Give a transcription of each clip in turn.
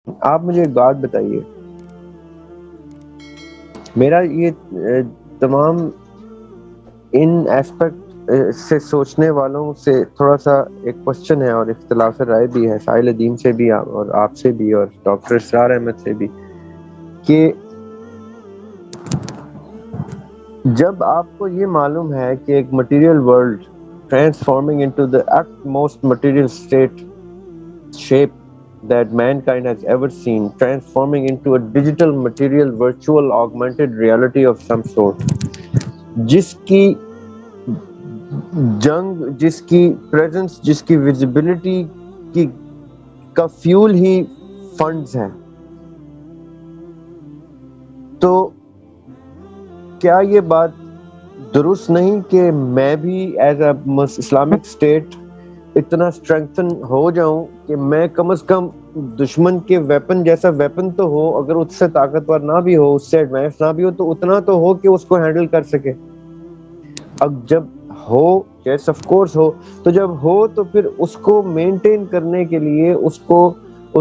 آپ مجھے ایک بات بتائیے، میرا یہ تمام ان ایسپیکٹ سے سوچنے والوں سے تھوڑا سا ایک کوشچن ہے اور اختلاف رائے بھی ہے، ساحل ادیم سے بھی اور آپ سے بھی اور ڈاکٹر اسرار احمد سے بھی، کہ جب آپ کو یہ معلوم ہے کہ ایک material world transforming into the utmost material state shape that mankind has ever seen, transforming into a digital material virtual augmented reality of some sort، جس کی جنگ، جس کی پریزنس، جس کی ویزیبلٹی کی کا فیول ہی فنڈز ہیں، تو کیا یہ بات درست نہیں کہ میں بھی ایز اے اسلامک اسٹیٹ اتنا اسٹرینگتھن ہو جاؤں کہ میں کم از کم دشمن کے ویپن جیسا ویپن تو ہو، اگر اس سے طاقتور نہ بھی ہو، اس سے ایڈوانس نہ بھی ہو، تو اتنا تو ہو کہ اس کو ہینڈل کر سکے۔ اب جب ہو، یس آف کورس ہو، تو جب ہو تو پھر اس کو مینٹین کرنے کے لیے، اس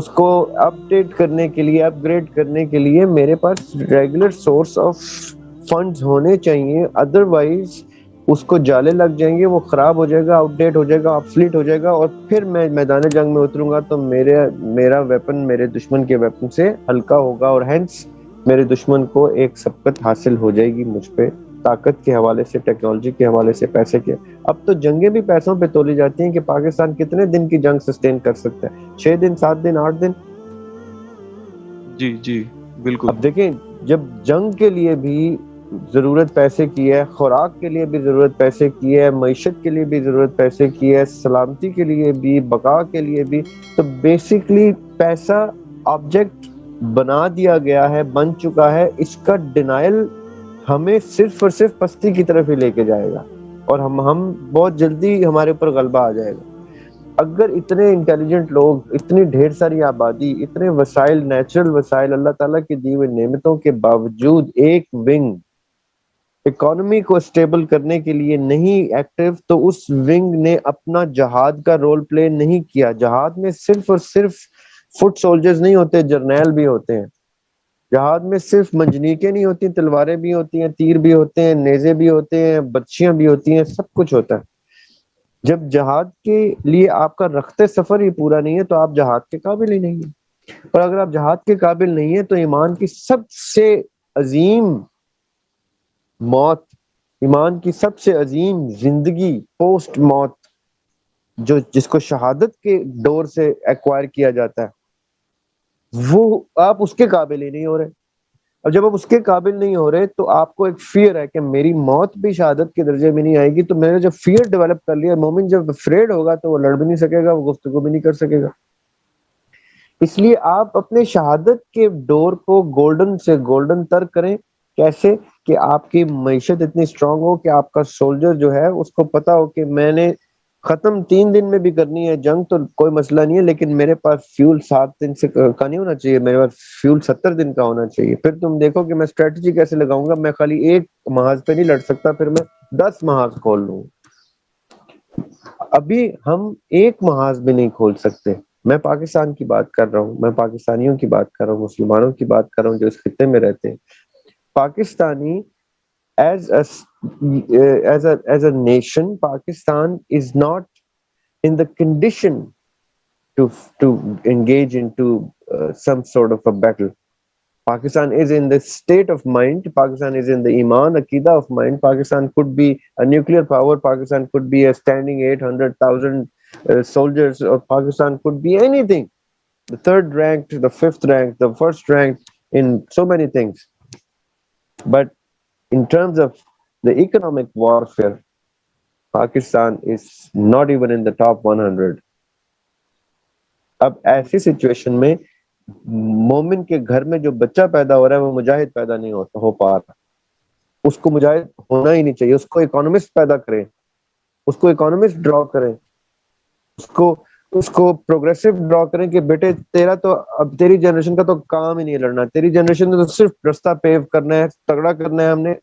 کو اپ ڈیٹ کرنے کے لیے، اپ گریڈ کرنے کے لیے میرے پاس ریگولر سورس آف فنڈز ہونے چاہیے، ادروائز اس کو جالے لگ جائیں گے، وہ خراب ہو جائے گا، آؤٹ ڈیٹ ہو جائے گا، آبسلیٹ ہو جائے گا، اور پھر میں میدان جنگ میں اتروں گا تو میرا ویپن میرے دشمن کے ویپن سے ہلکا ہوگا، اور ہینس میرے دشمن کو ایک سبقت حاصل ہو جائے گی مجھ پہ، طاقت کے حوالے سے، ٹیکنالوجی کے حوالے سے، پیسے کے۔ اب تو جنگیں بھی پیسوں پہ تولی جاتی ہیں کہ پاکستان کتنے دن کی جنگ سسٹین کر سکتا ہے، 6 دن، 7 دن، 8 دن۔ جی جی بالکل۔ اب دیکھیں، جب جنگ کے لیے بھی ضرورت پیسے کی ہے، خوراک کے لیے بھی ضرورت پیسے کی ہے، معیشت کے لیے بھی ضرورت پیسے کی ہے، سلامتی کے لیے بھی، بقا کے لیے بھی، تو بیسیکلی پیسہ آبجیکٹ بنا دیا گیا ہے، بن چکا ہے۔ اس کا ڈینائل ہمیں صرف اور صرف پستی کی طرف ہی لے کے جائے گا، اور ہم بہت جلدی ہمارے اوپر غلبہ آ جائے گا۔ اگر اتنے انٹیلیجنٹ لوگ، اتنی ڈھیر ساری آبادی، اتنے وسائل، نیچرل وسائل، اللہ تعالیٰ کی دی ہوئی نعمتوں کے باوجود ایک ونگ اکانومی کو اسٹیبل کرنے کے لیے نہیں ایکٹیو، تو اس ونگ نے اپنا جہاد کا رول پلے نہیں کیا۔ جہاد میں صرف اور صرف فٹ سولجرز نہیں ہوتے، جرنیل بھی ہوتے ہیں۔ جہاد میں صرف منجنیقیں نہیں ہوتی، تلواریں بھی ہوتی ہیں، تیر بھی ہوتے ہیں، نیزے بھی ہوتے ہیں، بچیاں بھی ہوتی ہیں، سب کچھ ہوتا ہے۔ جب جہاد کے لیے آپ کا رخت سفر ہی پورا نہیں ہے تو آپ جہاد کے قابل ہی نہیں ہیں، اور اگر آپ جہاد کے قابل نہیں ہیں تو ایمان کی سب سے عظیم موت، ایمان کی سب سے عظیم زندگی پوسٹ موت، جس کو شہادت کے ڈور سے ایکوائر کیا جاتا ہے، وہ آپ اس کے قابل ہی نہیں ہو رہے۔ اب جب آپ اس کے قابل نہیں ہو رہے تو آپ کو ایک فیئر ہے کہ میری موت بھی شہادت کے درجے میں نہیں آئے گی، تو میں نے جب فیئر ڈیولپ کر لیا، مومن جب افریڈ ہوگا تو وہ لڑ بھی نہیں سکے گا، وہ گفتگو بھی نہیں کر سکے گا۔ اس لیے آپ اپنے شہادت کے ڈور کو گولڈن سے گولڈن تر کریں۔ کیسے؟ کہ آپ کی معیشت اتنی اسٹرانگ ہو کہ آپ کا سولجر جو ہے اس کو پتا ہو کہ میں نے ختم 3 دن میں بھی کرنی ہے جنگ تو کوئی مسئلہ نہیں ہے، لیکن میرے پاس فیول 7 دن سے کا نہیں ہونا چاہیے، میرے پاس فیول 70 دن کا ہونا چاہیے۔ پھر تم دیکھو کہ میں اسٹریٹجی کیسے لگاؤں گا، میں خالی ایک محاذ پہ نہیں لڑ سکتا، پھر میں 10 محاذ کھول لوں۔ ابھی ہم ایک محاذ بھی نہیں کھول سکتے۔ میں پاکستان کی بات کر رہا ہوں، میں پاکستانیوں کی بات کر رہا ہوں، مسلمانوں کی بات کر رہا ہوں جو اس خطے میں رہتے ہیں۔ Pakistani as a nation، Pakistan is not in the condition to engage into some sort of a battle. Pakistan is in the state of mind. Pakistan is in the Iman, Aqidah of mind. Pakistan could be a nuclear power. Pakistan could be a standing 800,000 soldiers. Or Pakistan could be anything. The third ranked, the fifth ranked, the first ranked in so many things. But in terms of the economic warfare, Pakistan is not even in the top 100. اب ایسی situation میں مومن کے گھر میں جو بچہ پیدا ہو رہا ہے وہ مجاہد پیدا نہیں ہو پا رہا، اس کو مجاہد ہونا ہی نہیں چاہیے، اس کو اکانومسٹ پیدا کریں، اس کو اکانومسٹ ڈرا کریں، اس کو پروگریسو ڈرا کریں کہ بیٹے تیرا تو اب تیری جنریشن کا تو کام ہی نہیں لڑنا، تیری جنریشن نے تو صرف رستہ پیو کرنا ہے، تگڑا کرنا ہے ہم نے،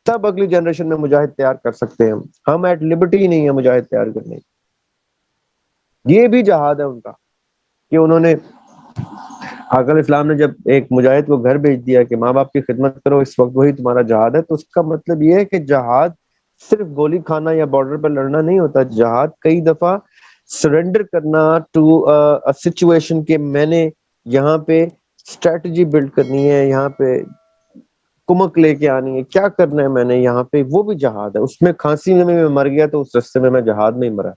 تب اگلی جنریشن میں مجاہد تیار کر سکتے ہیں ہم ایٹ لبرٹی ہی نہیں ہے مجاہد تیار کرنے۔ یہ بھی جہاد ہے ان کا کہ انہوں نے آقا علیہ السلام نے جب ایک مجاہد کو گھر بھیج دیا کہ ماں باپ کی خدمت کرو، اس وقت وہی تمہارا جہاد ہے، تو اس کا مطلب یہ ہے کہ جہاد صرف گولی کھانا یا بارڈر پر لڑنا نہیں ہوتا. جہاد کئی دفعہ سرنڈر کرنا ٹو سچویشن کہ میں نے یہاں پہ اسٹریٹجی بلڈ کرنی ہے، یہاں پہ کمک لے کے آنی ہے، کیا کرنا ہے میں نے یہاں پہ، وہ بھی جہاد ہے. اس میں کھانسی میں مر گیا تو اس رستے میں جہاد میں ہی مرا.